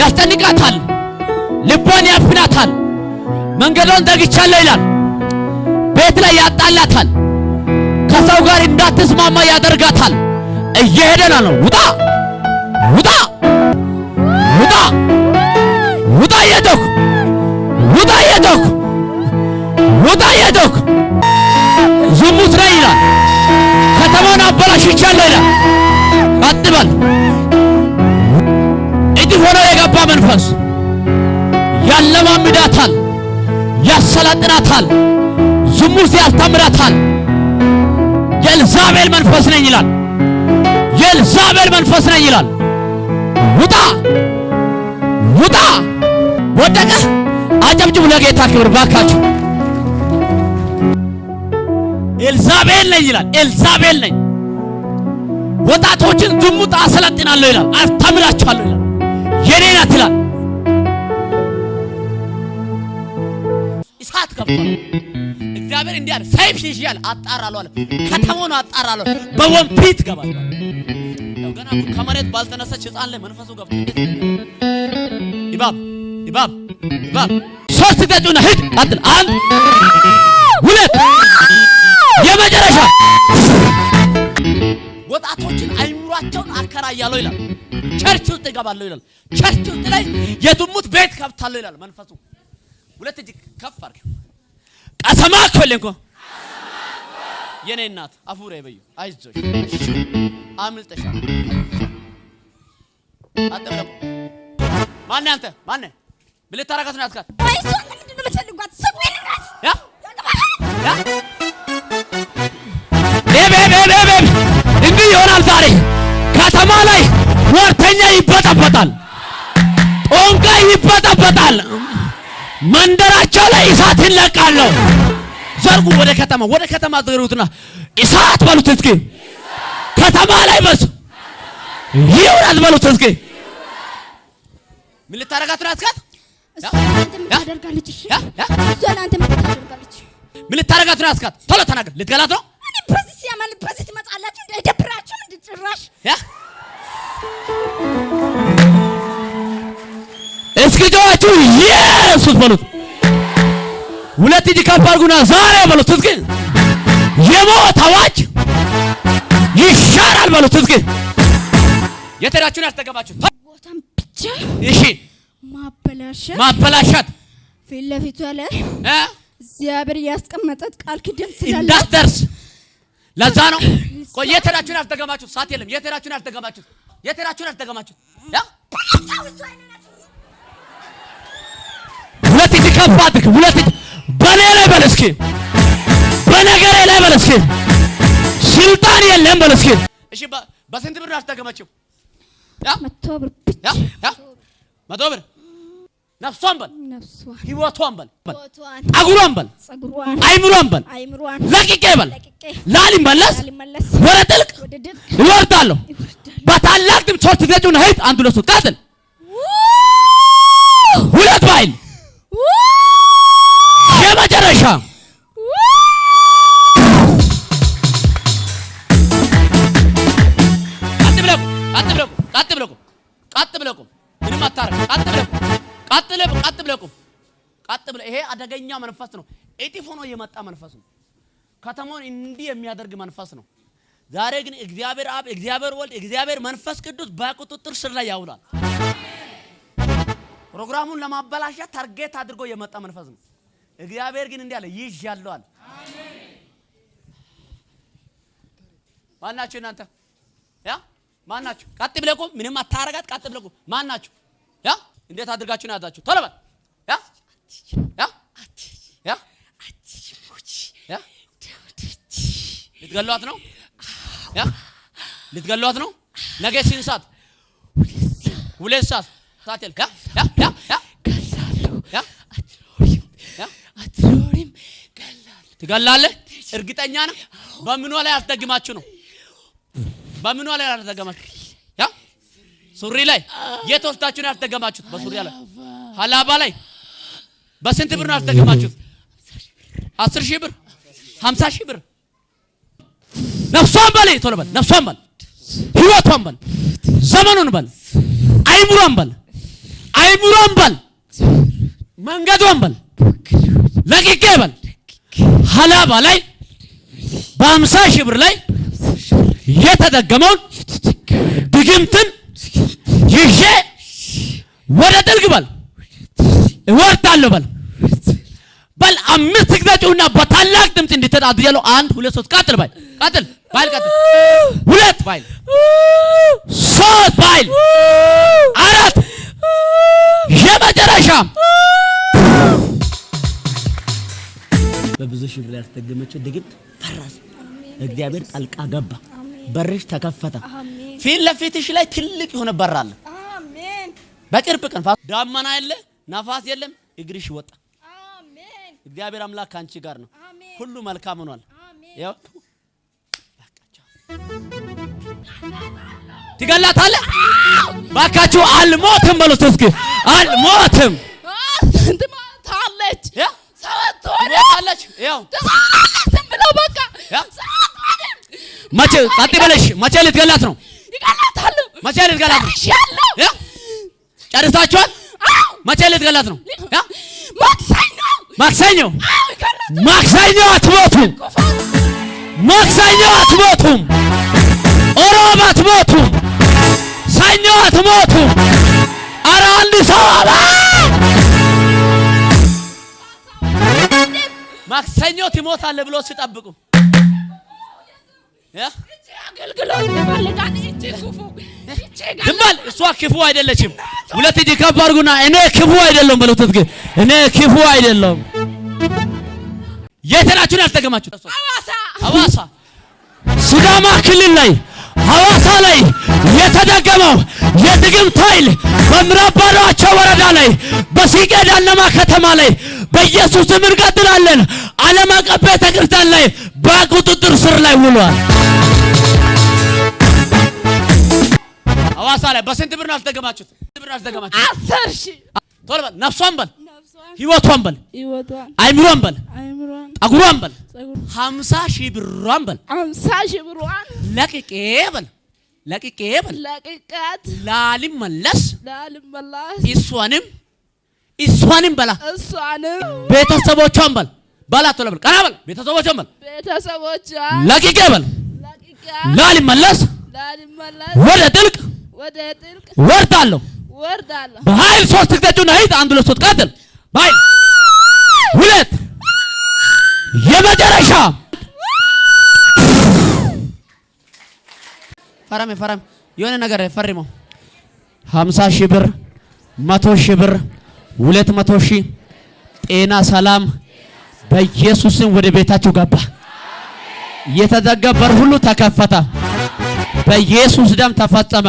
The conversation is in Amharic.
ያስጨንቃታል፣ ልቧን ያፍናታል፣ መንገዷን ዘግቻለሁ ይላል። ቤት ላይ ያጣላታል፣ ከሰው ጋር እንዳትስማማ ያደርጋታል። እየሄደ ነው። ውጣ ውጣ ውጣ ውጣ እየጮክ ውጣ እየጮክ ውጣ እየጮክ ዝሙት ላይ ይላል። ከተማውን አበላሽቻለሁ ይላል። አጥበል እድፍ ሆኖ የገባ መንፈስ ያለማምዳታል፣ ያሰላጥናታል፣ ዝሙት ያስተምራታል። የኤልዛቤል መንፈስ ነኝ ይላል። የኤልዛቤል መንፈስ ነኝ ይላል። ውጣ ውጣ። ወደቀ። አጨብጭቡ ለጌታ ክብር ባካችሁ። ኤልዛቤል ነኝ ይላል። ኤልዛቤል ነኝ። ወጣቶችን ዝሙት አሰለጥናለሁ ይላል። አስተምራቸዋለሁ ይላል። የኔ ናት ይላል። እሳት ገብቷል። እግዚአብሔር እንዲህ አለ፣ ሰይፍ ይዤአል አጣራለሁ አለ። ከተማውን አጣራለሁ፣ በወንፊት ገባለሁ። ያው ገና ከመሬት ባልተነሳች ሕፃን ላይ መንፈሱ ገብቶ ኢባብ ሶስት ገጩና ሂድ ቀጥል። አንድ ሁለት የመጨረሻ ወጣቶችን አይምሯቸውን አከራያለሁ ይላል። ቸርች ውስጥ እገባለሁ ይላል። ቸርች ውስጥ ላይ የዝሙት ቤት ከፍታለሁ ይላል መንፈሱ። ሁለት እጅ ከፍ አድርግ። ቀሰማ ኮለንኮ የኔ እናት አፉሬ በዩ አይዞሽ አምልጠሻል። አጥብለው ማን አንተ ማን ብለ ታረጋት ነው ያስካት ወይስ ምንድን ነው የምትፈልጓት? ሰብዌን ናት ያ እንዲህ ይሆናል ዛሬ ከተማ ላይ ወርተኛ ይበጠበጣል፣ ጦንቃይ ይበጠበጣል። መንደራቸው ላይ እሳት ይለቃለሁ። ዘርጉ ወደ ከተማ ዘሩትና እሳት በሉት እስኪ። ከተማ ላይ በሱ ይውራል በሉት እስኪ። ምን ልታረጋት ነው ያስካት? ምን ታደርጋለች? ምን ልታረጋት ነው ያስካት? ቶሎ ተናገር። ልትገላት ነው? እኔ በዚህ ሲያማል በዚህ ትመጣላችሁ እንዳይደብራችሁ እንድትጭራሽ እስኪ ጆአችሁ ኢየሱስ በሉት። ሁለት እጅ ከፍ አድርጉና ዛሬ በሉት እስኪ። የሞት አዋጅ ይሻራል በሉት እስኪ። የተዳችሁን ያስተገባችሁ ቦታም ብቻ እሺ ማበላሸት ፊት ለፊቱ ያለ እግዚአብሔር ያስቀመጠት ቃል ኪዳን ስላለ እንዳትደርስ። ለዛ ነው ቆይ የተዳችሁን ያስተገባችሁት። ሳት የለም። የተዳችሁን ያስተገባችሁት ያ ሁለት እጅ ከፍ አድርግ። ሁለት እጅ በኔ ላይ በል እስኪ። በነገሬ ላይ በል እስኪ። ስልጣን የለም በል እስኪ። እሺ በስንት ብር ያስተገመችው? ያ 100 ብር ብቻ። ያ 100 ብር ነፍሷን በል፣ ህይወቷን በል፣ ጸጉሯን በል፣ አይምሯን በል፣ ለቅቄ በል። ላልመለስ ወደ ጥልቅ ይወርዳለሁ። በታላቅ ድምፅ ሶስት ጊዜውን ሄድ። አንዱ ለሱ ቀጥል። ሁለት ባይል የመጨረሻ ቀጥ ብለቁ ምንም አታረግ። ቀጥ ብለቁ። ይሄ አደገኛ መንፈስ ነው። እጢፍ ሆኖ የመጣ መንፈስ ነው። ከተማውን እንዲህ የሚያደርግ መንፈስ ነው። ዛሬ ግን እግዚአብሔር አብ፣ እግዚአብሔር ወልድ፣ እግዚአብሔር መንፈስ ቅዱስ በቁጥጥር ስር ላይ ያውላል። ፕሮግራሙን ለማበላሸት ታርጌት አድርጎ የመጣ መንፈስ ነው። እግዚአብሔር ግን እንዲህ አለ ይዣለሁ አለ። ማናችሁ እናንተ? ያ ማናችሁ? ቀጥ ብለቁ። ምንም አታረጋት። ቀጥ ብለቁ። ማናችሁ? ያ እንዴት አድርጋችሁ ነው ያዛችሁ? ቶሎ በል። ያ ልትገሏት ነው? ያ ልትገሏት ነው? ነገ ስንት ሰዓት? 2 ሰዓት ሳትል ትገላለህ? እርግጠኛ ነህ? በምኗ ላይ አስደግማችሁ ነው? በምኗ ላይ አስደግማችሁ? ያ ሱሪ ላይ የት ወስዳችሁ ነው ያስደግማችሁት? በሱሪ ላይ ሀላባ ላይ በስንት ብር ነው ያስደግማችሁት? 10,000 ብር 50,000 ብር። ነፍሷን በል፣ ቶሎ በል። ነፍሷን በል፣ ህይወቷን በል፣ ዘመኑን በል፣ አይምሯን በል፣ አይምሮን በል መንገዶን በል ለቅቄ በል ሀላባ ላይ በ50 ሺህ ብር ላይ የተደገመውን ድግምትን ይዤ ወደ ጥልቅ በል እወርዳለሁ በል 5 ግዛጩና በታላቅ ድምጽ እንድትታደያለው 1 2 3 ቀጥል ባይል 2 ባይል 3 ባይል 4 የመጨረሻ በብዙ ሺህ ብር ያስደገመችው ድግምት ፈረሰ። እግዚአብሔር ጣልቃ ገባ። በርሽ ተከፈተ። ፊት ለፊትሽ ላይ ትልቅ የሆነ በር አለ። አሜን። በቅርብ ቀን ዳመና የለ ነፋስ የለም እግርሽ ወጣ። አሜን። እግዚአብሔር አምላክ ካንቺ ጋር ነው። ሁሉ መልካም ሆኗል። ያው ትገላታለህ። ባካችሁ አልሞትም በሉት እስኪ አልሞትም። ትሞታለች። ትሞታለች። ያው ዝም ብለው በቃ መቼ ቀጥ በለሽ መቼ ልትገላት ነው? ይገላታል። መቼ ልትገላት ነው? ጨርሳችኋል? መቼ ልትገላት ነው? ማክሰኞ አትሞቱም። ማክሰኞ አትሞቱም። ሮብ አትሞቱም። ሰኞ አትሞቱም። ኧረ አንድ ሰው ማክሰኞ ትሞታለህ ብሎ ሲጠብቁ ግማል እሷ ክፉ አይደለችም። ሁለት እጅ ከፍ አድርጉና እኔ ክፉ አይደለም በሉት እስኪ እኔ ክፉ አይደለም። የት ናችሁን ያልተገማችሁት? ሐዋሳ ሲዳማ ክልል ላይ ሐዋሳ ላይ የተደገመው የድግምት ኃይል በምዕራብ ባዶአቸው ወረዳ ላይ በሲቄ ዳለማ ከተማ ላይ በኢየሱስ ስም እንቀጥላለን። ዓለም አቀፍ ቤተክርስቲያን ላይ በቁጥጥር ስር ላይ ውሏል። ሐዋሳ ላይ በስንት ብር ነው ያስደገማችሁት? 10 ሺህ ቶሎ በል። ነፍሷን በል ህይወቷን በል አይምሮን በል ጠጉሯን በል 50 ሺህ ብሯን በል 50 ሺህ ብሯን ለቅቄ በል ለቅቄት ላልመለስ እሷንም በላ ቤተሰቦቿን በል በላ ቶሎ በል ቀና በል ቤተሰቦቿን በል ለቅቄ በል ላልመለስ ወደ ጥልቅ ወርዳለሁ በኃይል 3 ግዛጩና ሂድ 1 2 3 ቀጥል በኃይል 2 የመጨረሻ ፈረም የሆነ ነገር ፈርመው 50 ሺህ ብር 100 ሺህ ብር 200 ሺህ ጤና ሰላም በኢየሱስም ወደ ቤታችሁ ገባ። የተዘጋ በር ሁሉ ተከፈተ። በኢየሱስ ደም ተፈጸመ።